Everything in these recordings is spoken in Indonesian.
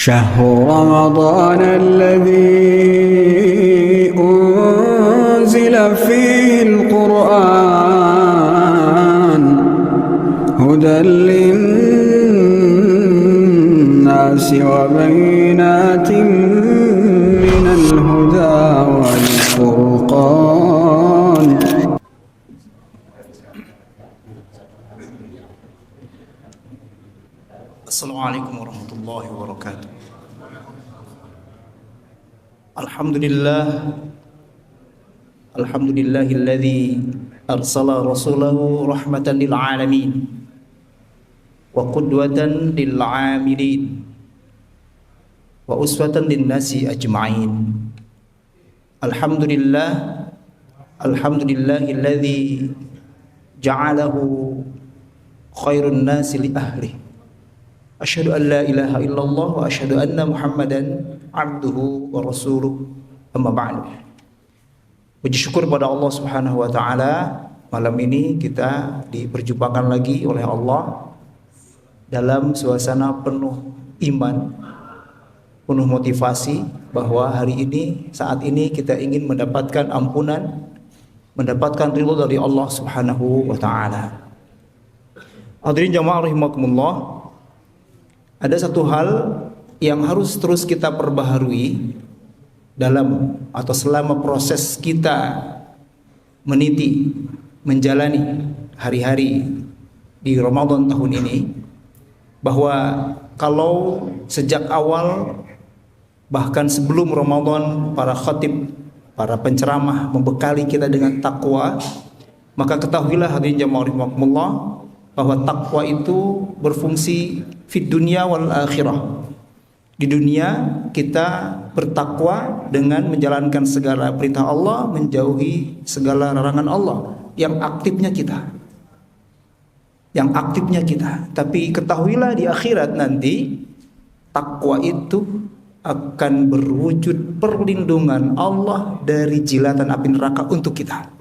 شهر رمضان الذي أنزل فيه القرآن هدى للناس وبينات من الهدى والفرقان. Assalamualaikum warahmatullahi wabarakatuh. Alhamdulillahilladzi arsala rasulahu rahmatan lil alamin wa qudwatan lil amilin wa uswatan lin nasi ajma'in. Alhamdulillahilladzi ja'alahu khairun nasi li ahlihi. Asyhadu an la ilaha illallah wa asyhadu anna Muhammadan abduhu wa rasuluh. Amma ba'du. Puji syukur pada Allah Subhanahu wa taala, malam ini kita diperjumpakan lagi oleh Allah dalam suasana penuh iman, penuh motivasi bahwa hari ini, saat ini kita ingin mendapatkan ampunan, mendapatkan ridho dari Allah Subhanahu wa taala. Hadirin jamaah rahimakumullah, ada satu hal yang harus terus kita perbaharui dalam atau selama proses kita meniti, menjalani hari-hari di Ramadan tahun ini, bahwa kalau sejak awal bahkan sebelum Ramadan para khatib, para penceramah membekali kita dengan takwa, maka ketahuilah hadirin jamaah rahimakumullah bahwa takwa itu berfungsi fid dunya wal akhirah. Di dunia kita bertakwa dengan menjalankan segala perintah Allah, menjauhi segala larangan Allah. Yang aktifnya kita. Tapi ketahuilah di akhirat nanti takwa itu akan berwujud perlindungan Allah dari jilatan api neraka untuk kita.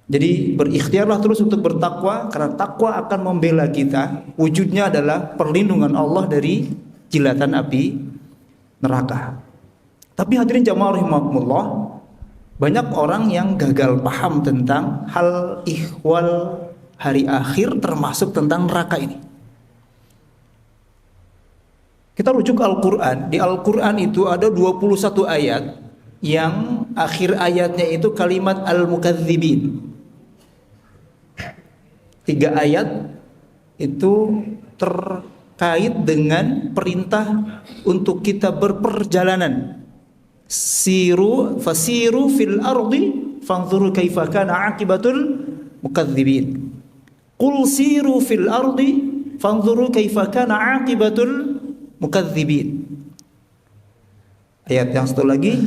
Jadi berikhtiarlah terus untuk bertakwa, karena takwa akan membela kita. Wujudnya adalah perlindungan Allah dari jilatan api neraka. Tapi hadirin jamaah rahimakumullah, banyak orang yang gagal paham tentang hal ihwal hari akhir, termasuk tentang neraka ini. Kita rujuk Al-Quran. Di Al-Quran itu ada 21 ayat yang akhir ayatnya itu kalimat al-mukadzibin. 3 ayat itu terkait dengan perintah untuk kita berperjalanan. Fasiru fil ardi fanzuru kaifa kana aqibatul mukadzibin. Qul siru fil ardi fanzuru kaifa kana aqibatul mukadzibin. Ayat yang satu lagi,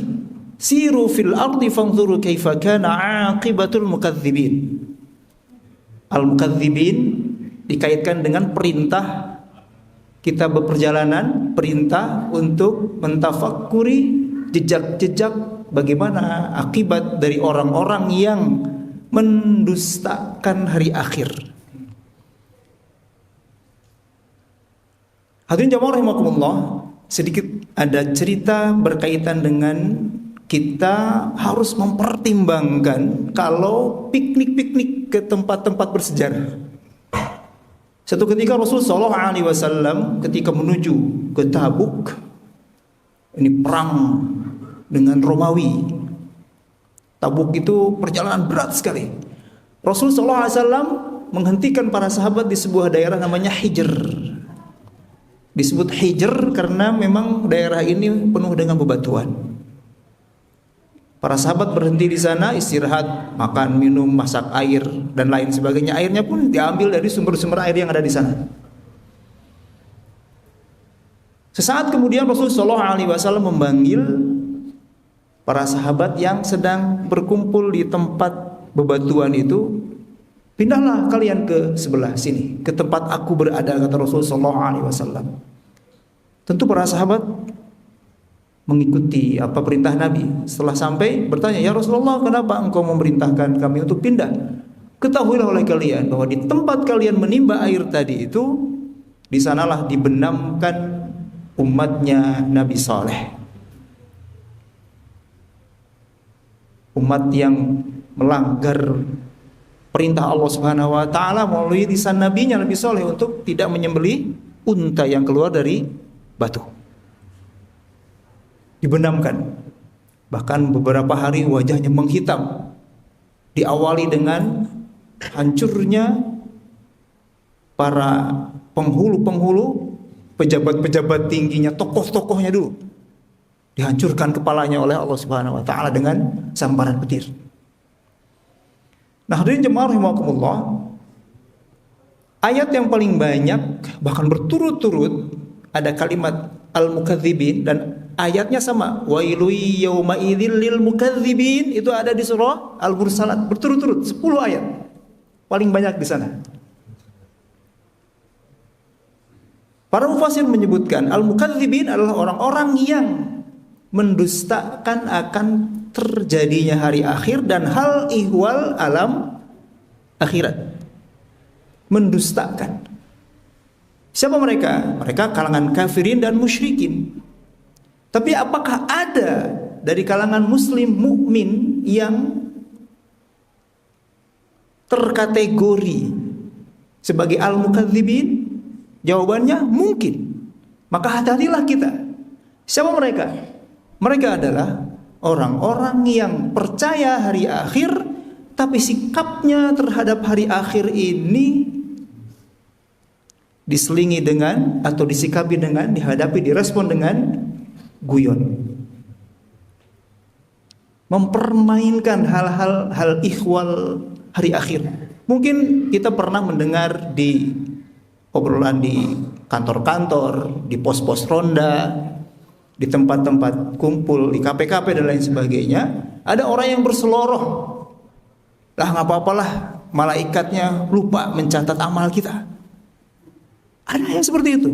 siru fil ardi fanzuru kaifa kana aqibatul mukadzibin. Al-mukadzibin dikaitkan dengan perintah kita berperjalanan, perintah untuk mentafakuri jejak-jejak bagaimana akibat dari orang-orang yang mendustakan hari akhir. Hadirin jamaah rahimakumullah, sedikit ada cerita berkaitan dengan kita harus mempertimbangkan kalau piknik-piknik ke tempat-tempat bersejarah. Satu ketika Rasulullah SAW ketika menuju ke Tabuk, ini perang dengan Romawi. Tabuk itu perjalanan berat sekali. Rasulullah SAW menghentikan para sahabat di sebuah daerah namanya Hijr. Disebut Hijr karena memang daerah ini penuh dengan bebatuan. Para sahabat berhenti di sana, istirahat, makan, minum, masak air dan lain sebagainya. Airnya pun diambil dari sumber-sumber air yang ada di sana. Sesaat kemudian Rasulullah SAW memanggil para sahabat yang sedang berkumpul di tempat bebatuan itu. Pindahlah kalian ke sebelah sini, ke tempat aku berada, kata Rasulullah SAW. Tentu para sahabat mengikuti apa perintah Nabi. Setelah sampai bertanya, ya Rasulullah, kenapa engkau memerintahkan kami untuk pindah? Ketahuilah oleh kalian bahwa di tempat kalian menimba air tadi itu Di sanalah dibenamkan umatnya Nabi Saleh. Umat yang melanggar perintah Allah Subhanahu wa taala melalui lisan nabinya Nabi Saleh untuk tidak menyembelih unta yang keluar dari batu. Dibenamkan. Bahkan beberapa hari wajahnya menghitam. Diawali dengan hancurnya para penghulu-penghulu, pejabat-pejabat tingginya, tokoh-tokohnya dulu. Dihancurkan kepalanya oleh Allah Subhanahu wa taala dengan sambaran petir. Nah, hadirin jemaah rahimakumullah, ayat yang paling banyak bahkan berturut-turut ada kalimat al-mukadzibin, dan ayatnya sama, wailu yauma idzil lil mukadzibin, itu ada di surah Al-Mursalat berturut-turut 10 ayat. Paling banyak di sana. Para mufassir menyebutkan al-mukadzibin adalah orang-orang yang mendustakan akan terjadinya hari akhir dan hal ihwal alam akhirat. Mendustakan. Siapa mereka? Mereka kalangan kafirin dan musyrikin. Tapi apakah ada dari kalangan muslim mukmin yang terkategori sebagai al-mukadzibin? Jawabannya mungkin. Maka hati-hatilah kita. Siapa mereka? Mereka adalah orang-orang yang percaya hari akhir, tapi sikapnya terhadap hari akhir ini diselingi dengan atau disikapi dengan, dihadapi, direspon dengan guyon. Mempermainkan hal ihwal hari akhir. Mungkin kita pernah mendengar di obrolan di kantor-kantor, di pos-pos ronda, di tempat-tempat kumpul, di KP-KP dan lain sebagainya, ada orang yang berseloroh. Lah nggak apa-apalah, malaikatnya lupa mencatat amal kita. Ada yang seperti itu.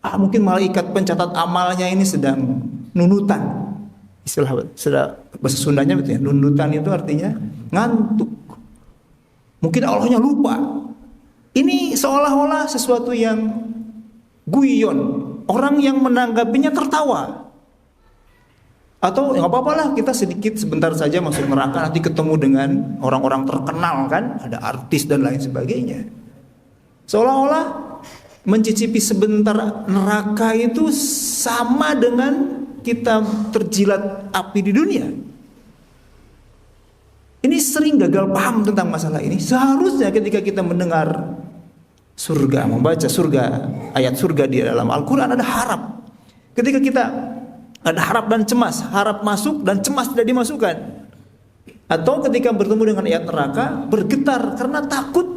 Mungkin malaikat pencatat amalnya ini sedang nunutan. Istilah bahasa Sundanya betul ya. Nunutan itu artinya ngantuk. Mungkin Allahnya lupa. Ini seolah-olah sesuatu yang guyon. Orang yang menanggapinya tertawa. Atau nggak apa-apalah, kita sedikit sebentar saja masuk neraka, nanti ketemu dengan orang-orang terkenal kan, ada artis dan lain sebagainya. Seolah-olah mencicipi sebentar neraka itu sama dengan kita terjilat api di dunia. Ini sering gagal paham tentang masalah ini. Seharusnya ketika kita mendengar surga, membaca surga, ayat surga di dalam Al-Quran, ada harap. Ketika kita ada harap dan cemas, harap masuk dan cemas tidak dimasukkan. Atau ketika bertemu dengan ayat neraka, bergetar karena takut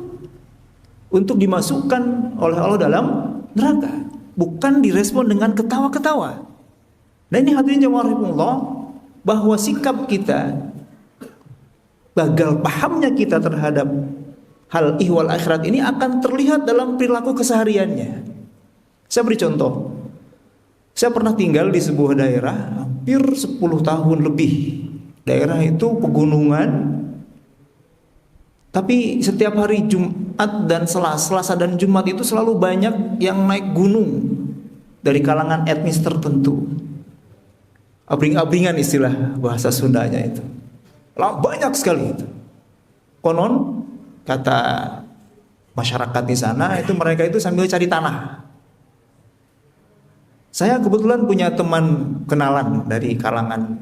untuk dimasukkan oleh Allah dalam neraka, bukan direspon dengan ketawa-ketawa. Nah, ini hadirin jemaah rahimakumullah, bahwa sikap kita, gagal pahamnya kita terhadap hal ihwal akhirat ini akan terlihat dalam perilaku kesehariannya. Saya beri contoh. Saya pernah tinggal di sebuah daerah hampir 10 tahun lebih. Daerah itu pegunungan. Tapi setiap hari Jumat dan Selasa dan Jumat itu selalu banyak yang naik gunung dari kalangan etnis tertentu. Abring-abringan istilah bahasa Sundanya itu. Banyak sekali itu. Konon kata masyarakat di sana itu mereka itu sambil cari tanah. Saya kebetulan punya teman kenalan dari kalangan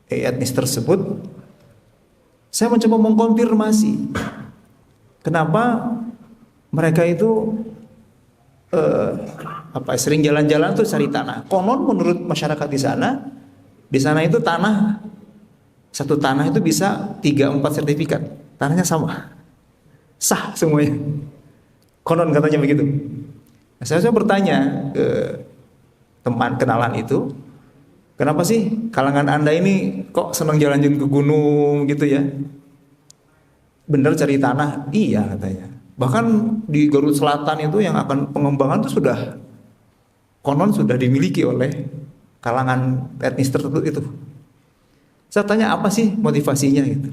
etnis tersebut. Saya mencoba mengkonfirmasi kenapa mereka itu sering jalan-jalan tuh cari tanah. Konon menurut masyarakat di sana itu tanah, satu tanah itu bisa 3-4 sertifikat. Tanahnya sama. Sah semuanya. Konon katanya begitu. Nah, saya bertanya ke teman kenalan itu, kenapa sih kalangan Anda ini kok senang jalan-jalan ke gunung gitu ya? Bener cari tanah? Iya katanya. Bahkan di Garut Selatan itu yang akan pengembangan itu konon sudah dimiliki oleh kalangan etnis tertentu itu. Saya tanya apa sih motivasinya gitu.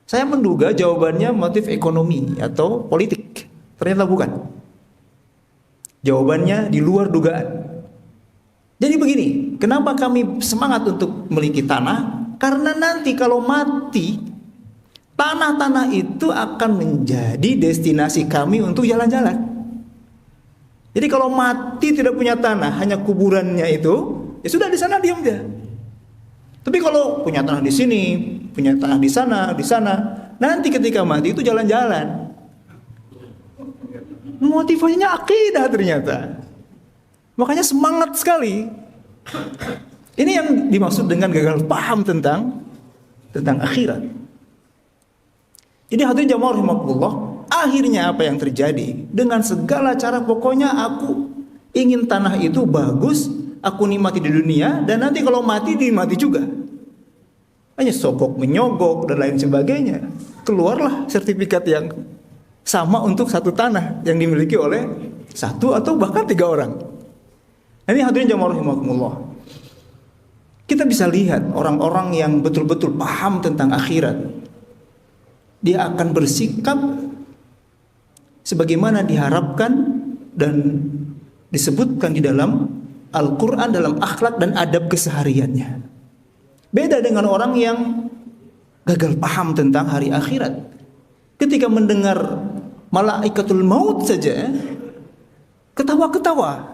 Saya menduga jawabannya motif ekonomi atau politik. Ternyata bukan. Jawabannya di luar dugaan. Jadi begini, kenapa kami semangat untuk memiliki tanah? Karena nanti kalau mati, tanah-tanah itu akan menjadi destinasi kami untuk jalan-jalan. Jadi kalau mati tidak punya tanah, hanya kuburannya itu, ya sudah di sana diam dia. Tapi kalau punya tanah di sini, punya tanah di sana, nanti ketika mati itu jalan-jalan. Motivasinya akidah ternyata. Makanya semangat sekali. Ini yang dimaksud dengan gagal paham tentang akhirat. Jadi hadirin jamaah rahimakumullah, akhirnya apa yang terjadi? Dengan segala cara, pokoknya aku ingin tanah itu bagus, aku nikmati di dunia, dan nanti kalau mati dinikmati juga. Hanya sogok menyogok dan lain sebagainya. Keluarlah sertifikat yang sama untuk satu tanah yang dimiliki oleh satu atau bahkan 3 orang. Ini hadirin jamaah rahimakumullah. Kita bisa lihat orang-orang yang betul-betul paham tentang akhirat. Dia akan bersikap sebagaimana diharapkan dan disebutkan di dalam Al-Quran, dalam akhlak dan adab kesehariannya. Beda dengan orang yang gagal paham tentang hari akhirat. Ketika mendengar malaikatul maut saja, ketawa-ketawa.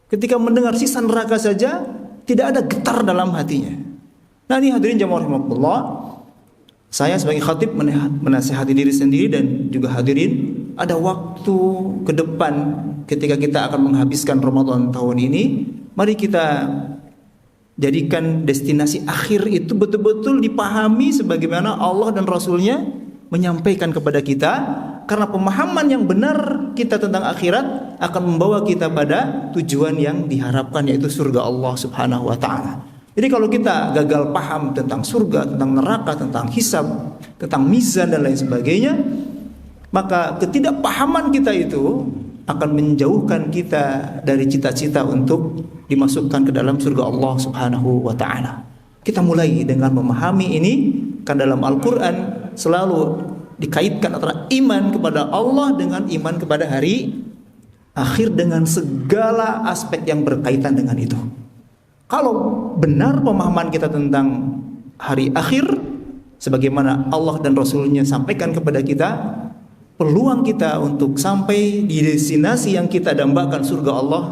Ketika mendengar siksa neraka saja, tidak ada getar dalam hatinya. Nah ini hadirin jamaah rahimakumullah, saya sebagai khatib menasihati diri sendiri dan juga hadirin, ada waktu ke depan ketika kita akan menghabiskan Ramadan tahun ini, mari kita jadikan destinasi akhir itu betul-betul dipahami sebagaimana Allah dan Rasulnya menyampaikan kepada kita, karena pemahaman yang benar kita tentang akhirat akan membawa kita pada tujuan yang diharapkan, yaitu surga Allah Subhanahu wa taala. Jadi kalau kita gagal paham tentang surga, tentang neraka, tentang hisab, tentang mizan dan lain sebagainya, maka ketidakpahaman kita itu akan menjauhkan kita dari cita-cita untuk dimasukkan ke dalam surga Allah Subhanahu wa taala. Kita mulai dengan memahami ini, kan dalam Al-Qur'an selalu dikaitkan antara iman kepada Allah dengan iman kepada hari akhir dengan segala aspek yang berkaitan dengan itu. Kalau benar pemahaman kita tentang hari akhir sebagaimana Allah dan Rasulnya sampaikan kepada kita, peluang kita untuk sampai di destinasi yang kita dambakan surga Allah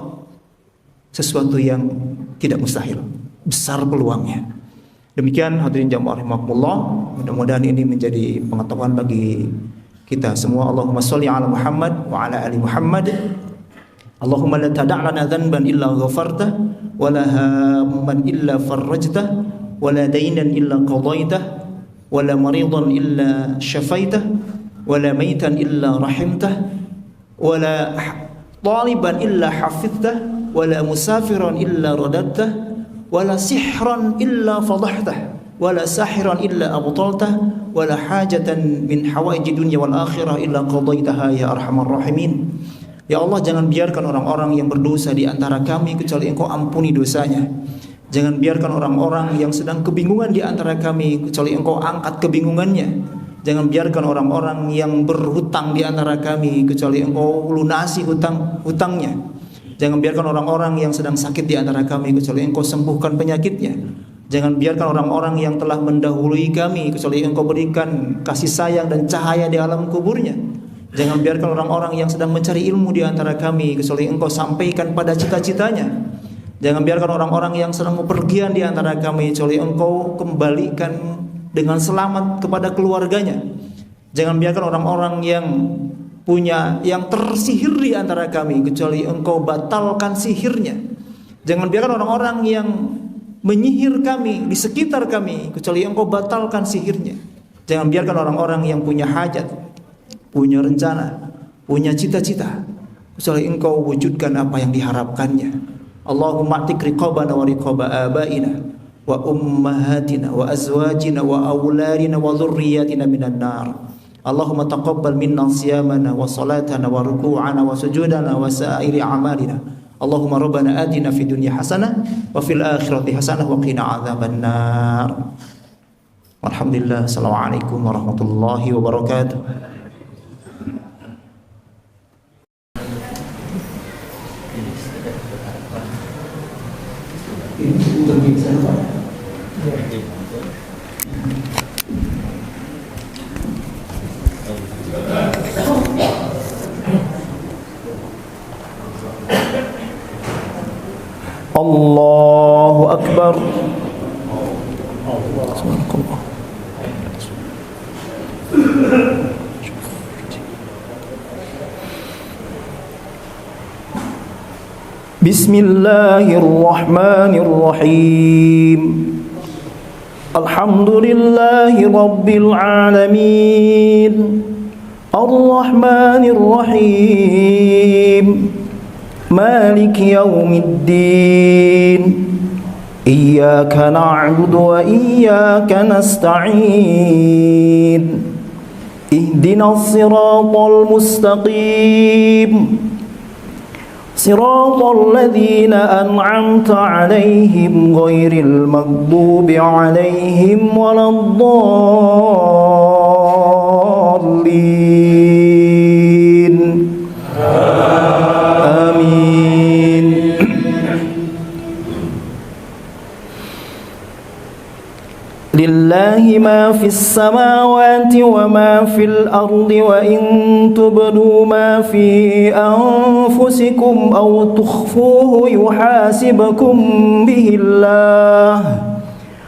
sesuatu yang tidak mustahil, besar peluangnya. Demikian hadirin jamaah rahimakumullah, mudah-mudahan ini menjadi pengetahuan bagi kita semua. Allahumma sholli ala Muhammad wa ala ali Muhammad. Allahumma la tada' lana dhanban illa ghafartah wa la hamman illa farajtah wa la daynan illa qadaitah wa la maridan illa syafaitah wa la maitan illa rahimtah wa la taliban illa hafidtah wa la musafiran illa radadtah wala sihran illa fadahtah wala sahiran illa abtaltah wala hajatan min hawaiji dunya wal akhirah illa qadaitaha ya arhamar rahimin. Ya Allah, jangan biarkan orang-orang yang berdosa di antara kami kecuali Engkau ampuni dosanya. Jangan biarkan orang-orang yang sedang kebingungan di antara kami kecuali Engkau angkat kebingungannya. Jangan biarkan orang-orang yang berhutang di antara kami kecuali Engkau lunasi hutangnya. Jangan biarkan orang-orang yang sedang sakit di antara kami kecuali Engkau sembuhkan penyakitnya. Jangan biarkan orang-orang yang telah mendahului kami kecuali Engkau berikan kasih sayang dan cahaya di alam kuburnya. Jangan biarkan orang-orang yang sedang mencari ilmu di antara kami kecuali Engkau sampaikan pada cita-citanya. Jangan biarkan orang-orang yang sedang bepergian di antara kami kecuali Engkau kembalikan dengan selamat kepada keluarganya. Jangan biarkan orang-orang yang tersihir di antara kami kecuali Engkau batalkan sihirnya. Jangan biarkan orang-orang yang menyihir kami di sekitar kami kecuali Engkau batalkan sihirnya. Jangan biarkan orang-orang yang punya hajat, punya rencana, punya cita-cita kecuali Engkau wujudkan apa yang diharapkannya. Allahumma atik riqabana wa riqaba abaina wa ummahatina wa azwajina wa awladina wa dhurriyyatina minan nar. Allahumma taqabbal minna siyamana wa salatana wa ruku'ana wa sujudana wa sa'iri a'malina. Allahumma rabbana atina fid dunya hasanah wa fil akhirati hasanah wa qina adzabannar. Alhamdulillah. Assalamualaikum warahmatullahi wabarakatuh. Allahu Akbar. Bismillahirrahmanirrahim. Alhamdulillahi Rabbil Alamin, Ar-Rahmanir Rahim, Maliki Yawmiddin, Iyyaka na'budu wa iyyaka nasta'in, Ihdinas siratal mustaqim, Siratal ladzina an'amta 'alaihim ghairil maghdubi 'alaihim waladdallin. Amin. Lillahi ma fis samawati wa ma fil ardi, wa in tubdu ma fi anfusikum aw tukhfuhu yuhasibukum bihi Allah,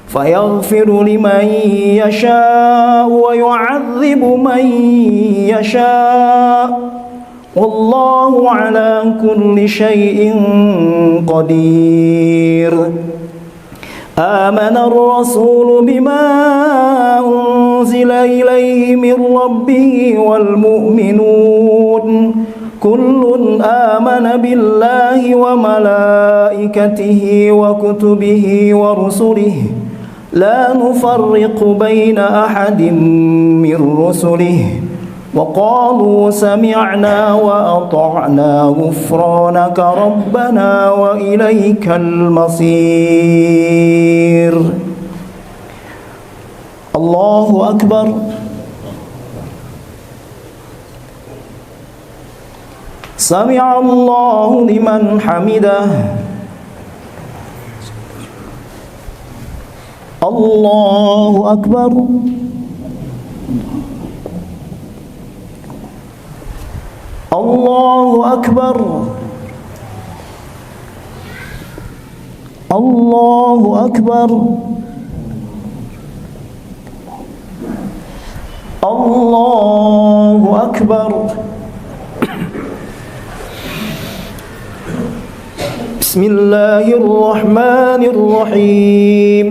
fayaghfiru liman yasha'u wa yu'adzibu man yasha'u, wallahu ala kulli syai'in qadir. Amana ar-rasulu bima unzila ilayhi min rabbih wal mu'minun kullun amana billahi wa malaikatihi wa kutubihi wa rusulihi la nufarriqu baina ahadin min rusulihi wa qalu sami'na wa ata'na ghufranaka rabbana wa ilaikal masir. Allahu Akbar. Sami'a Allahu liman hamidah. Allahu Akbar. Allahu Akbar. Allahu Akbar. Allahu Akbar. Bismillahirrahmanirrahim.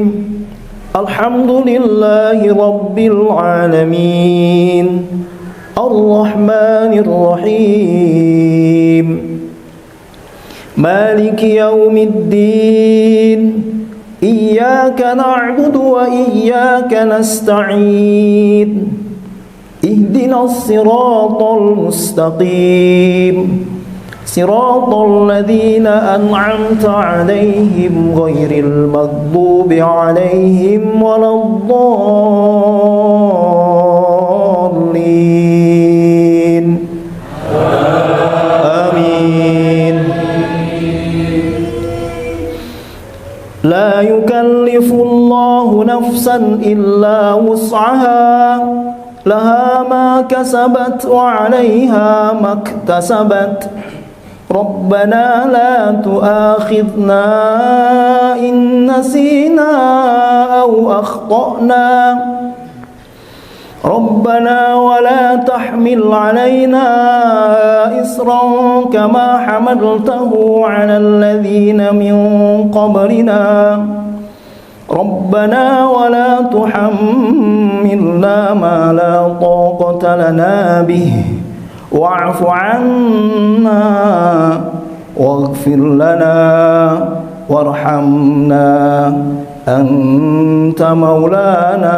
Alhamdulillahi Rabbil Alamin, Ar-Rahmanir Rahim, Maliki Yawmiddin, Iyyaka na'budu wa iyyaka nasta'in, Ihdinas siratal mustaqim, Siratal ladzina an'amta 'alaihim ghairil maghdubi 'alaihim waladdallin. Amin. La yukallifullahu nafsan illa wus'aha, laha ma kasabat wa 'alaiha maktasabat. Rabbana la tu'akhidna in nasina aw akhtana. Rabbana wa la tahmil 'alaina isran kama hamaltahu 'alal ladzina min qablina. Rabbana wa la tuhammilna ma la taqata lana bihi wa'fu 'anna waghfir lana warhamna anta maulana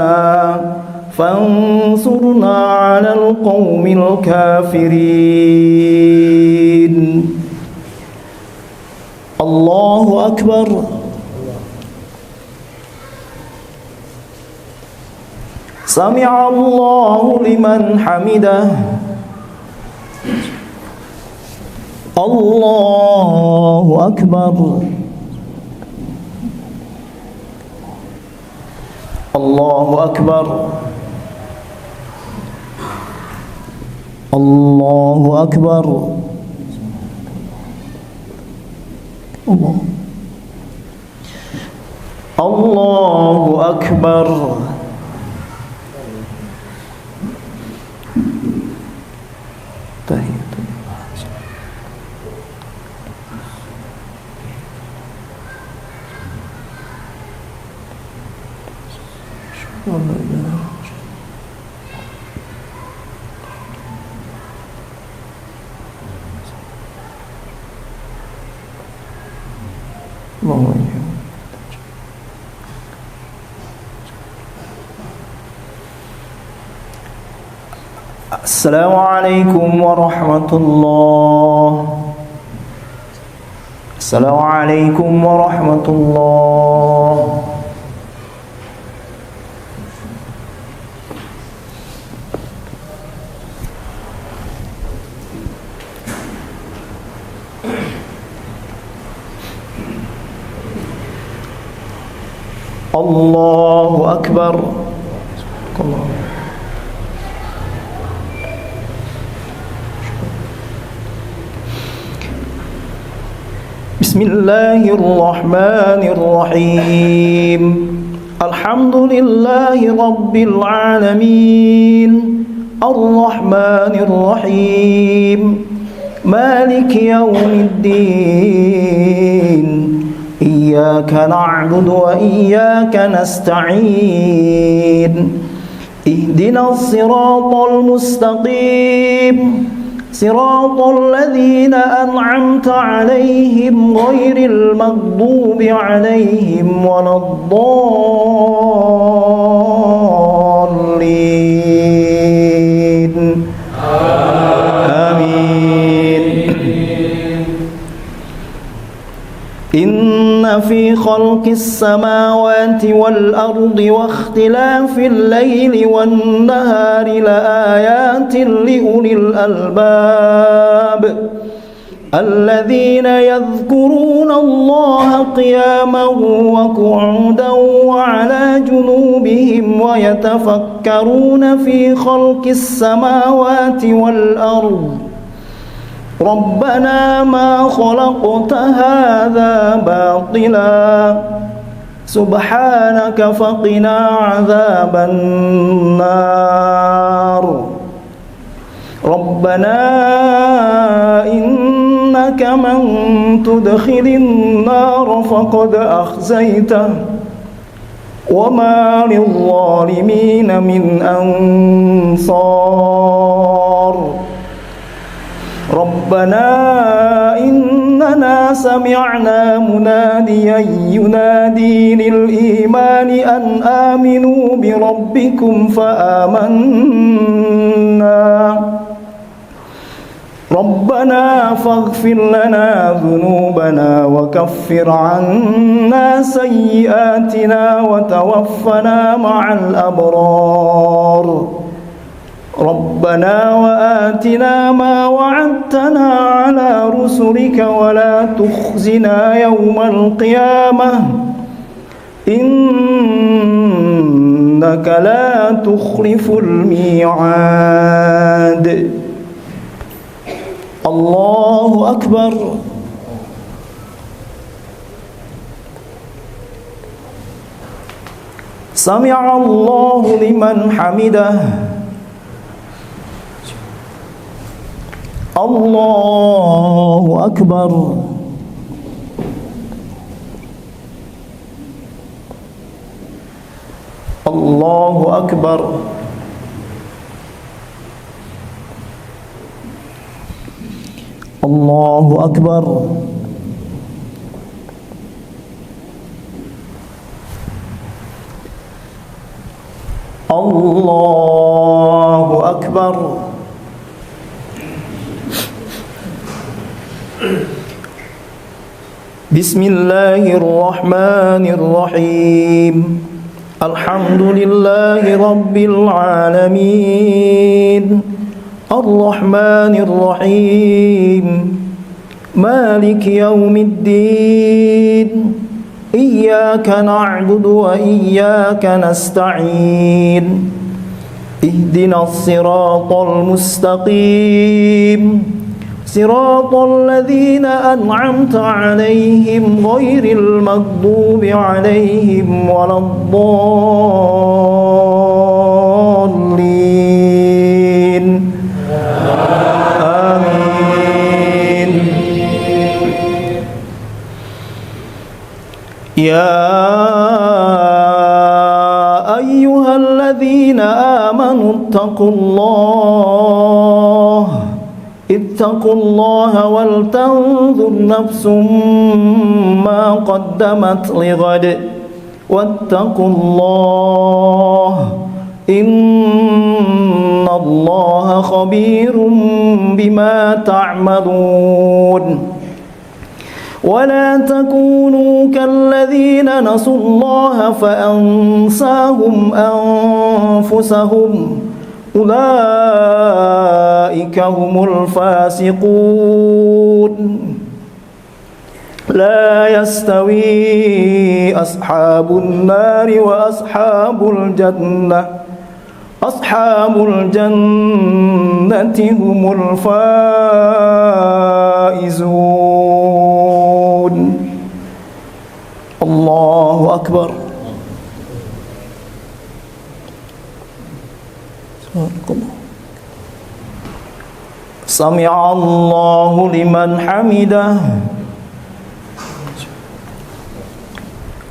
fansurna 'alal qaumil kafirin. Allahu Akbar. Sami'a Allahu liman hamidah. Allahu Akbar. Allahu Akbar. الله أكبر. الله أكبر. Assalamualaikum warahmatullah. Assalamualaikum warahmatullah. Allahu Akbar. Bismillahirrahmanirrahim. Alhamdulillahi Rabbil alamin. Ar-Rahmanirrahim. Maliki yawmiddin. Iyyaka na'budu wa iyyaka nasta'in. Ihdinas siratal mustaqim. Siratal ladzina an'amta 'alaihim ghairil maghdubi 'alaihim waladdallin. Amin. Inna fi khalqis samawati wal ardi wa ikhtilafil layli wan nahari laayatin liulil albab alladhina yadhkuruna Allaha qiyaman wa qu'udan wa 'ala junubihim wa yatafakkaruna fi khalqis samawati wal ardi Rabbana ma khalaqta hadha batila subhanaka faqina adzaban nar. Rabbana innaka man tudkhilin nar faqad akhzaytah wa ma lidh-dhalimin min ansar. Rabbana innana sami'na munadiyan yunadi lil imani an aminu bi rabbikum fa amanna. Rabbana faghfir lana dhunubana wa kaffir 'anna sayyi'atina wa tawaffana ma'al abrar. Rabbana wa atina ma wa'adtana ala rusulika wa la tukhzina yawmal qiyamah innaka la tukhliful mi'ad. Allahu Akbar. Sami'a Allahu liman hamidah. Allahu Akbar. Allahu Akbar. Allahu Akbar. Allahu Akbar. Bismillahirrahmanirrahim. Alhamdulillahi Rabbil alamin. Ar-Rahmanirrahim. Maliki yawmiddin. Iyyaka na'budu wa iyyaka nasta'in. اهدنا الصراط المستقيم صراط الذين أنعمت عليهم غير المغضوب عليهم ولا الضالين آمين. يا أيها الذين آمنوا اتقوا الله ولتنظر نفس ما قدمت لغد واتقوا الله إن الله خبير بما تعملون. ولا تكونوا كالذين نسوا الله فأنساهم أنفسهم أولئك هم الفاسقون. لا يستوي أصحاب النار وأصحاب الجنة هم الفائزون. الله أكبر. سمع الله لمن حمده.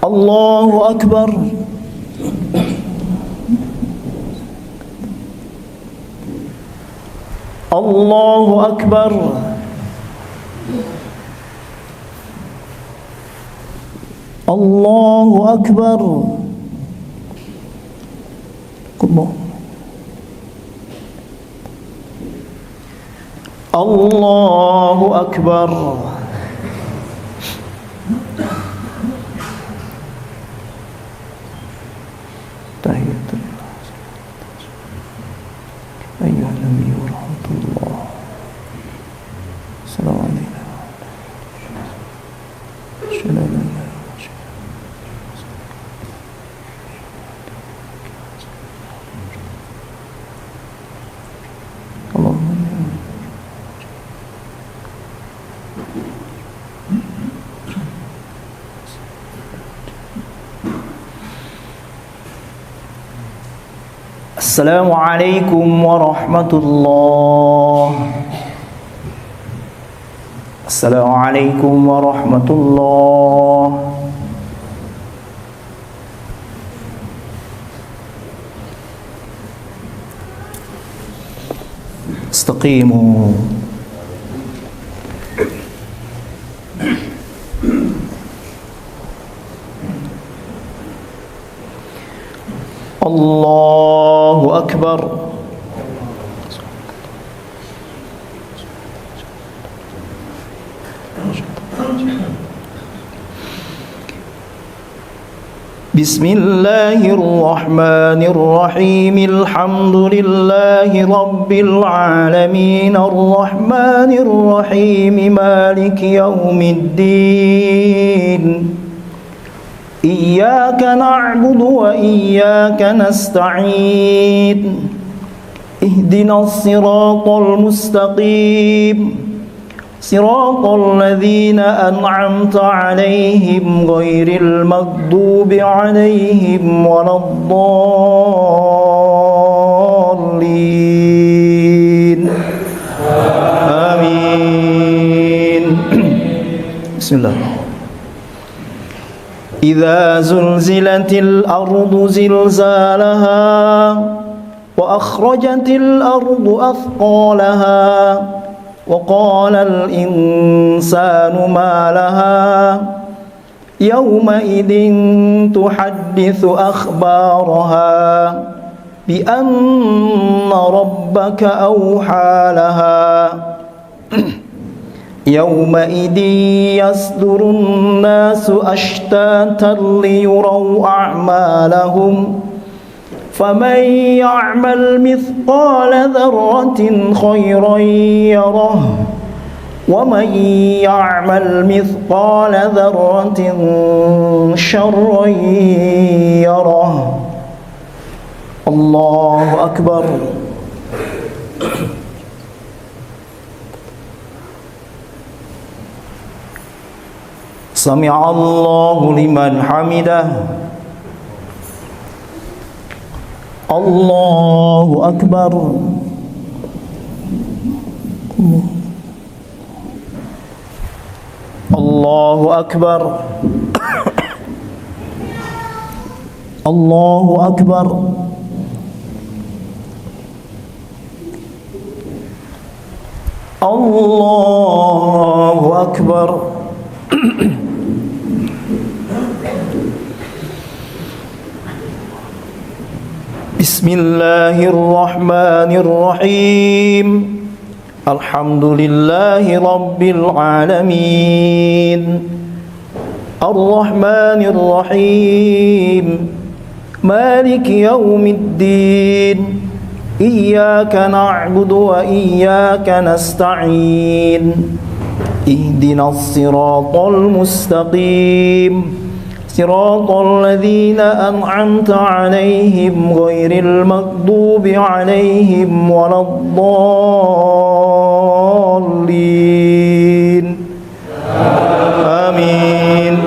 الله أكبر. الله أكبر. الله أكبر. الله أكبر. أيها النبي ورحمة الله السلام علينا. السلام عليكم ورحمة الله. السلام عليكم ورحمة الله. استقيموا. الله أكبر. بسم الله الرحمن الرحيم الحمد لله رب العالمين الرحمن الرحيم مالك يوم الدين إياك نعبد وإياك نستعين اهدنا الصراط المستقيم صراط الذين أنعمت عليهم غير المغضوب عليهم ولا الضالين آمين. بسم الله. إذا زلزلت الأرض زلزالها وأخرجت الأرض أثقالها وقال الإنسان ما لها يومئذ تحدث أخبارها بأن ربك أوحى لها يومئذ يصدر الناس أشتاتا ليروا أعمالهم فمن يعمل مثقال ذرة خيرا يره ومن يعمل مثقال ذرة شرا يره. Allahu Akbar. Sami'allahu liman hamidah. Allahu Akbar. Allahu Akbar. Allahu Akbar. Allahu Akbar. Bismillahirrahmanirrahim. Alhamdulillahi Rabbil Alamin. Ar-Rahmanir-Rahim. Maliki yaumiddin. Iyyaka na'budu wa iyyaka nasta'in. Ihdinas siratal mustaqim. Siratal ladzina an'amta 'alaihim ghairil maghdubi 'alaihim waladdallin. Amin.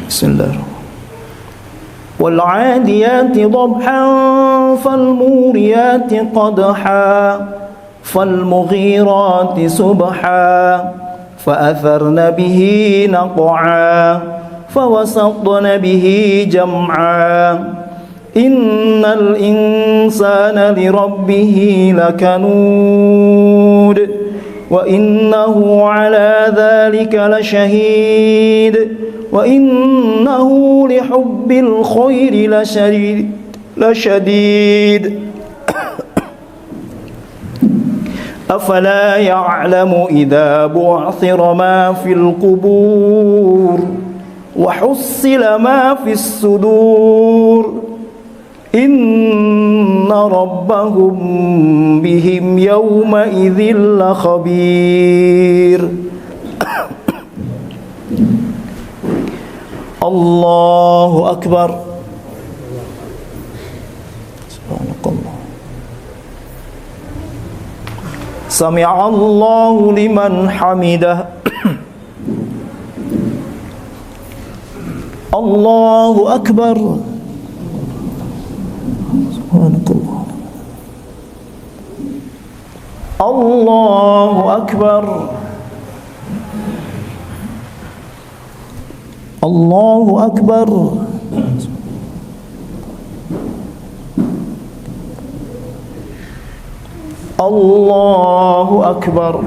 Bismillahirrahmanirrahim. Wal 'adiyati dhabhan fal muriyati qadha fal mughirati subha فأثرن به نقعا فوسطن به جمعا إن الإنسان لربه لكنود وإنه على ذلك لشهيد وإنه لحب الخير لشديد أفلا يعلم إذا بعثر ما في القبور وحصل ما في الصدور إن ربهم بهم يومئذ لخبير. الله أكبر. سبحانك الله. Sami'allahu liman hamidah. Allahu Akbar. Subhanakallah. Allahu Akbar. Allahu Akbar. Allahu Akbar.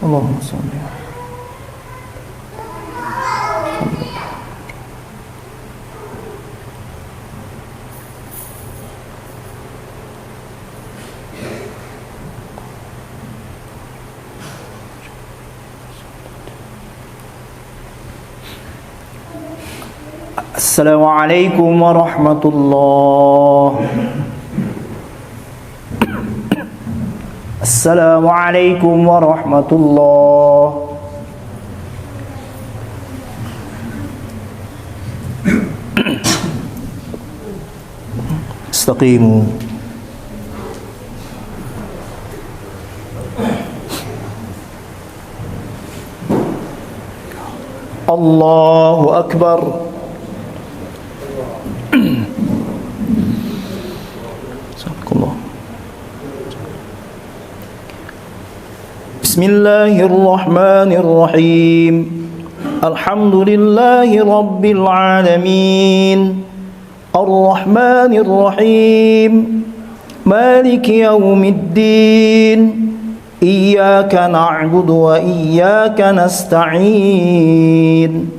Allahumma salli. Assalamualaikum warahmatullahi. Assalamualaikum warahmatullahi. Istaqimu. Allahu Akbar. Bismillahirrahmanirrahim. Alhamdulillahi Rabbil Alamin. Ar-Rahmanirrahim. Maliki yaumiddin. Iyyaka na'budu wa iyyaka nasta'in.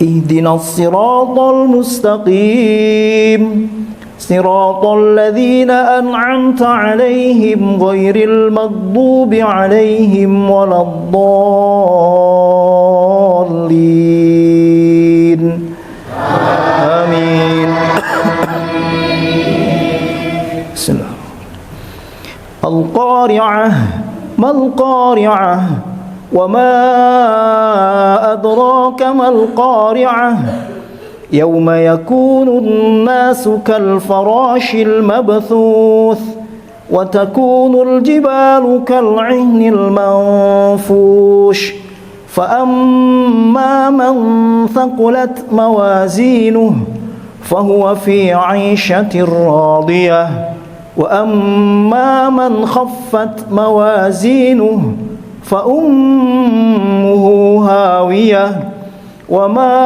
Ihdinas siratal mustaqim. Siratal ladzina an'amta 'alaihim ghairil maghdubi 'alaihim waladdallin. الضالين آمين. بسم الله. القارعة ما القارعة وما أدراك ما القارعة يوم يكون الناس كالفراش المبثوث وتكون الجبال كالعهن المنفوش فأما من ثقلت موازينه فهو في عيشة راضية وأما من خفت موازينه فأمه هاوية وما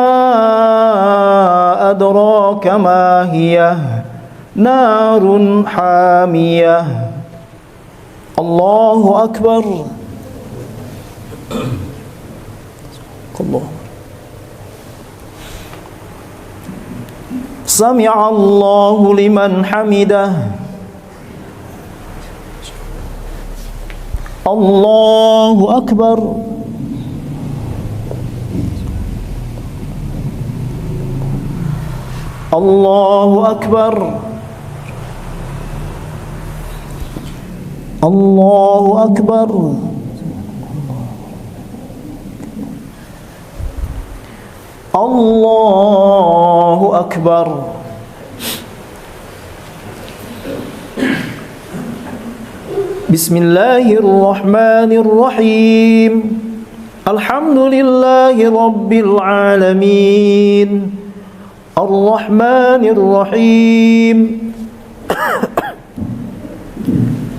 أدراك ما هي نار حامية. الله أكبر. الله. سمع الله لمن حمده. الله أكبر. الله أكبر. الله أكبر. الله أكبر. بسم الله الرحمن الرحيم. الحمد لله رب العالمين الرحمن الرحيم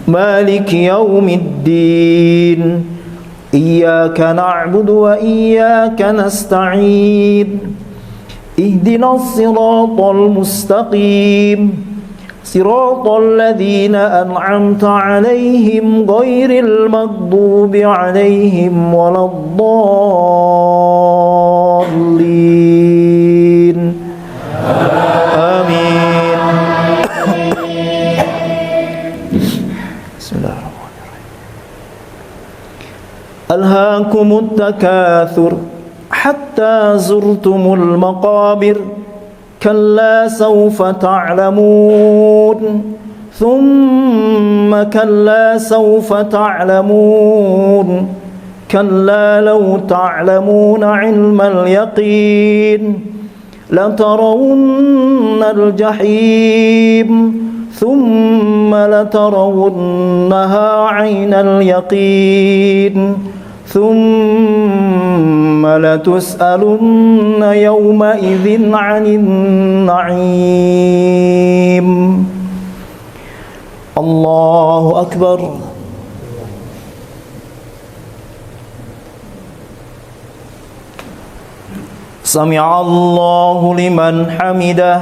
مالك يوم الدين إياك نعبد وإياك نستعين اهدنا الصراط المستقيم صراط الذين أنعمت عليهم غير المغضوب عليهم ولا الضالين آمين. بسم الله الرحمن الرحيم. ألهاكم التكاثر حتى زرتم المقابر كلا سوف تعلمون ثم كلا سوف تعلمون كلا لو تعلمون علم اليقين لترون الجحيم ثم لترونها عين اليقين ثم لتسألن يومئذ عن النعيم. الله أكبر. سمع الله لمن حمده.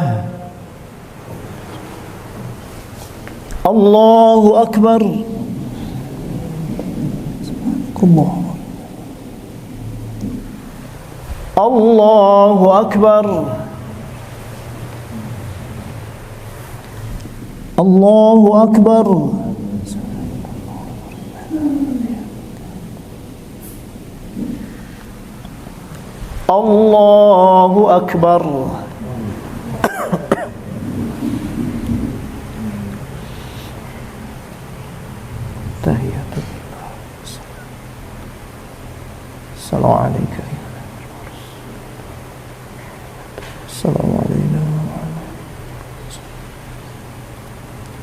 الله أكبر. الله الله أكبر. الله أكبر. الله أكبر. تحية السلام عليك السلام علينا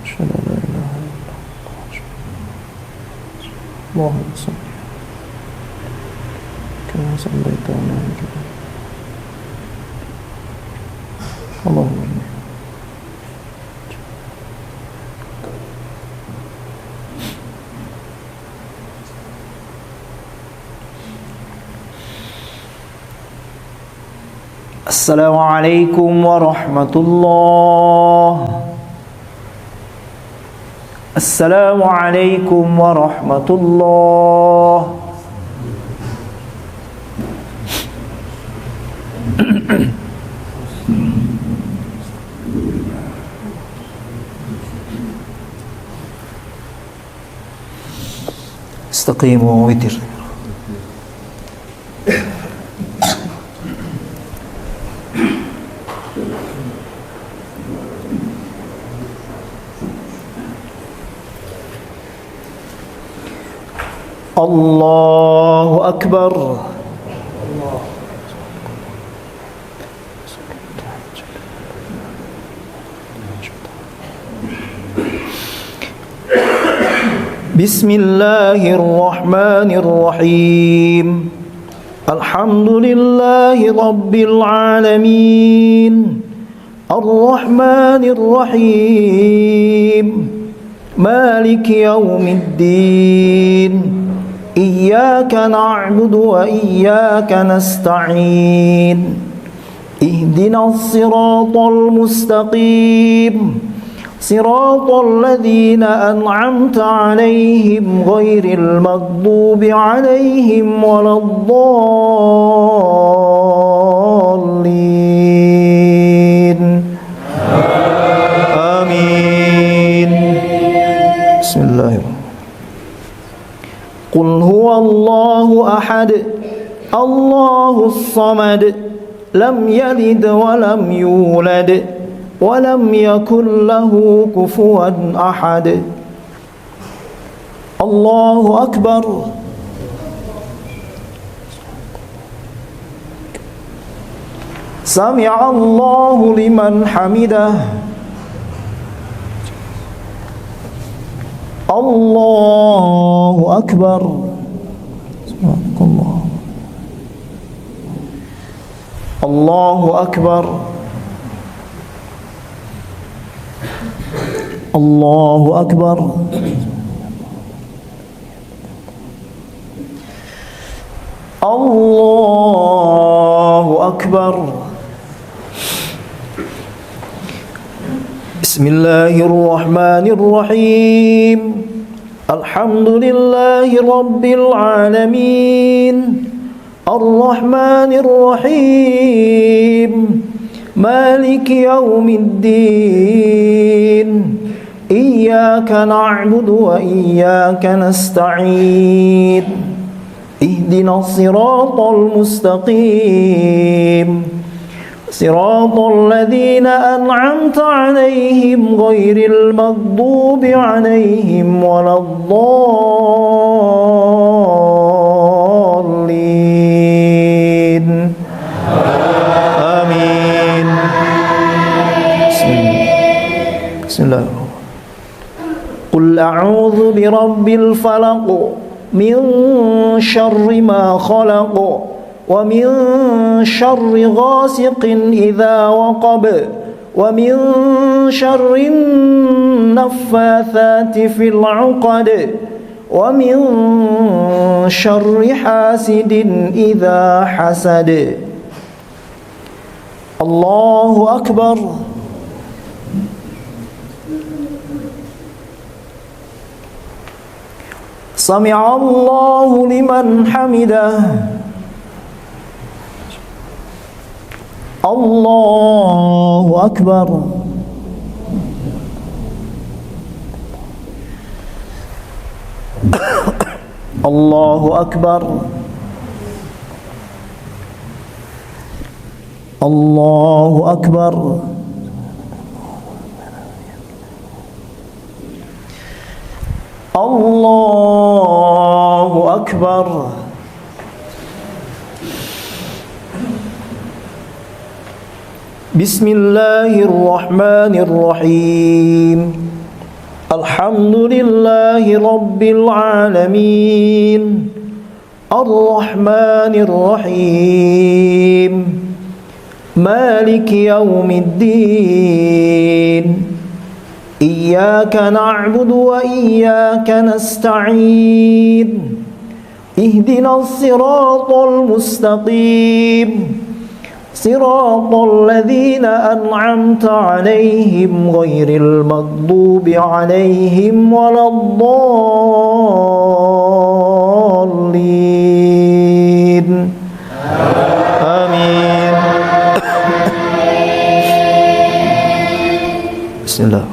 أشهد أن لا إله إلا الله اللهم صل كما صليت على إبراهيم اللهم إني السلام عليكم ورحمة الله. السلام عليكم ورحمة الله. استقيموا وتر. الله أكبر. بسم الله الرحمن الرحيم. الحمد لله رب العالمين الرحمن الرحيم مالك يوم الدين إياك نعبد وإياك نستعين اهدنا الصراط المستقيم صراط الذين أنعمت عليهم غير المغضوب عليهم ولا الضالين آمين. بسم الله الرحمن الرحيم. قل هو الله أحد الله الصمد لم يلد ولم يولد ولم يكن له كفوا أحد. الله أكبر. سمع الله لمن حمده. الله أكبر. الله أكبر. الله أكبر. الله أكبر. بسم الله الرحمن الرحيم. الحمد لله رب العالمين الرحمن الرحيم مالك يوم الدين إياك نعبد وإياك نستعين اهدنا الصراط المستقيم صراط الذين أنعمت عليهم غير المغضوب عليهم ولا الضالين آمين. بسم الله. قل أعوذ برب الفلق من شر ما خلق ومن شر غاسق إذا وقب ومن شر النفاثات في العقد ومن شر حاسد إذا حسد. الله أكبر. سمع الله لمن حمده. الله أكبر. الله أكبر. الله أكبر. الله أكبر. بسم الله الرحمن الرحيم. الحمد لله رب العالمين الرحمن الرحيم مالك يوم الدين إياك نعبد وإياك نستعين اهدنا الصراط المستقيم صراط الذين أنعمت عليهم غير المغضوب عليهم ولا الضالين آمين. بسم الله.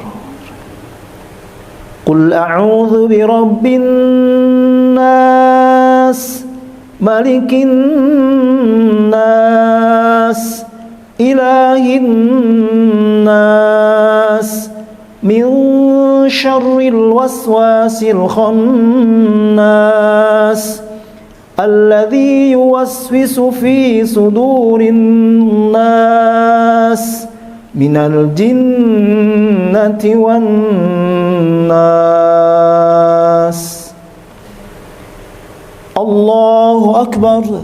قل أعوذ برب الناس ملك الناس إله الناس من شر الوسواس الخناس الذي يوسوس في صدور الناس من الجنة والناس. الله أكبر.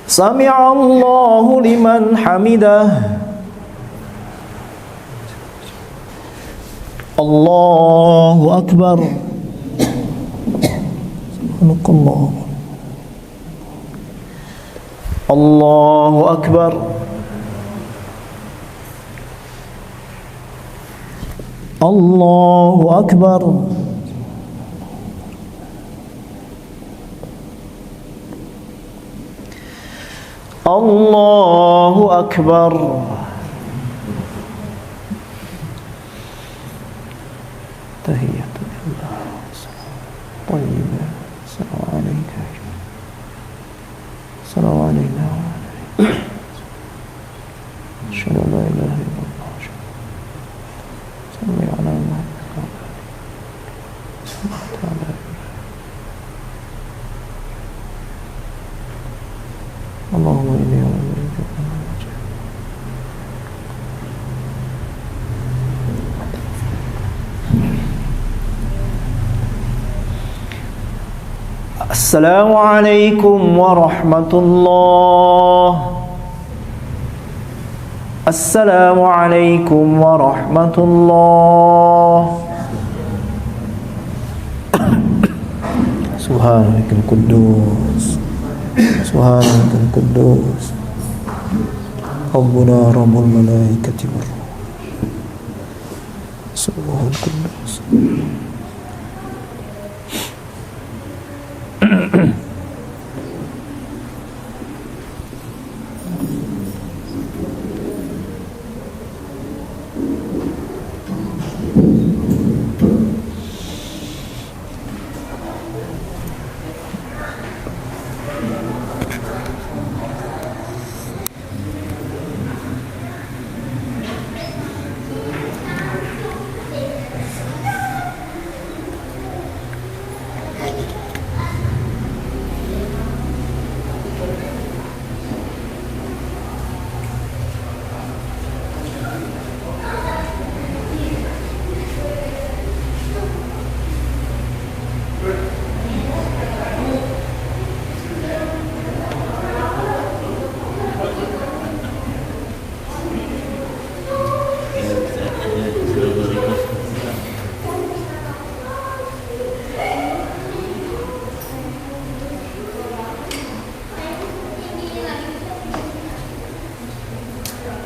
سمع الله لمن حمده. الله أكبر. سبحانك الله. الله أكبر. الله أكبر. الله أكبر. تحية الله طيبة. السلام عليك. السلام علينا. أشهد أن لا إله إلا الله. صل على محمد. اللهم إني أعوذ بك من الوجع. السلام عليكم ورحمة الله. السلام عليكم ورحمة الله. سبحانك القدوس سبحانك القدوس ربنا رب الملائكة والروح سبحان القدوس.